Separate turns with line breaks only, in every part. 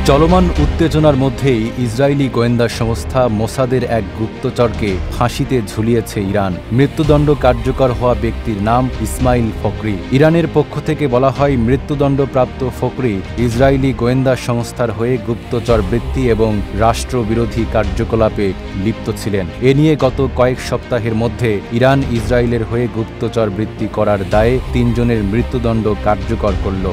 চলমান উত্তেজনার মধ্যেই ইসরায়েলি গোয়েন্দা সংস্থা মোসাদের এক গুপ্তচরকে ফাঁসিতে ঝুলিয়েছে ইরান। মৃত্যুদণ্ড কার্যকর হওয়া ব্যক্তির নাম ইসমাইল ফকরি। ইরানের পক্ষ থেকে বলা হয়, মৃত্যুদণ্ডপ্রাপ্ত ফকরি ইসরায়েলি গোয়েন্দা সংস্থার হয়ে গুপ্তচর বৃত্তি এবং রাষ্ট্রবিরোধী কার্যকলাপে লিপ্ত ছিলেন। এ নিয়ে গত কয়েক সপ্তাহের মধ্যে ইরান ইসরায়েলের হয়ে গুপ্তচর বৃত্তি করার দায়ে ৩ জনের মৃত্যুদণ্ড কার্যকর করল।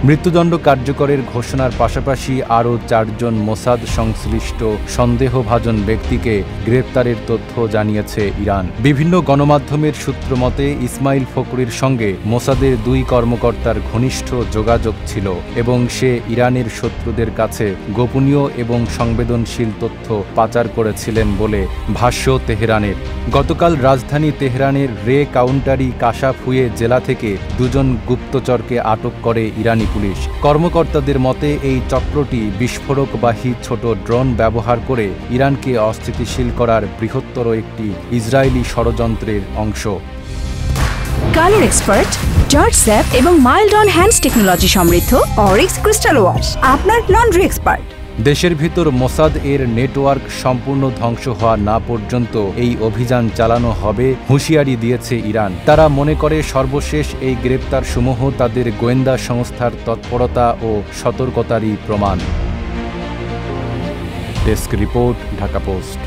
মৃত্যুদণ্ড কার্যকরের ঘোষণার পাশাপাশি আরও ৪ জন মোসাদ সংশ্লিষ্ট সন্দেহভাজন ব্যক্তিকে গ্রেপ্তারের তথ্য জানিয়েছে ইরান। বিভিন্ন গণমাধ্যমের সূত্র মতে ইসমাইল ফকরির সঙ্গে মোসাদের ২ কর্মকর্তার ঘনিষ্ঠ যোগাযোগ ছিল এবং সে ইরানের শত্রুদের কাছে গোপনীয় এবং সংবেদনশীল তথ্য পাচার করেছিলেন বলে ভাষ্য তেহরানের। গতকাল রাজধানী তেহরানের রে কাউন্টারি কাশাফুয়ে জেলা থেকে ২ জন গুপ্তচরকে আটক করে ইরানি পুলিশ। কর্মকর্তাদের মতে এই চক্রটি বিস্ফোরকবাহী ছোট ড্রোন ব্যবহার করে ইরানকে অস্থিতিশীল করার বৃহত্তর একটি ইসরায়েলি ষড়যন্ত্রের অংশ।
কালার এক্সপার্ট, জর্জ স্যাপ এবং মাইল্ড অন হ্যান্ডস টেকনোলজি সমৃদ্ধ অরিক্স ক্রিস্টাল ওয়াশ আপনার লন্ড্রি এক্সপার্ট।
দেশের ভিতর মোসাদ এর নেটওয়ার্ক সম্পূর্ণ ধ্বংস হওয়া না পর্যন্ত এই অভিযান চালানো হবে হুঁশিয়ারি দিয়েছে ইরান। তারা মনে করে সর্বশেষ এই গ্রেপ্তারসমূহ তাদের গোয়েন্দা সংস্থার তৎপরতা ও সতর্কতারই প্রমাণ। Desk report, Dhaka post.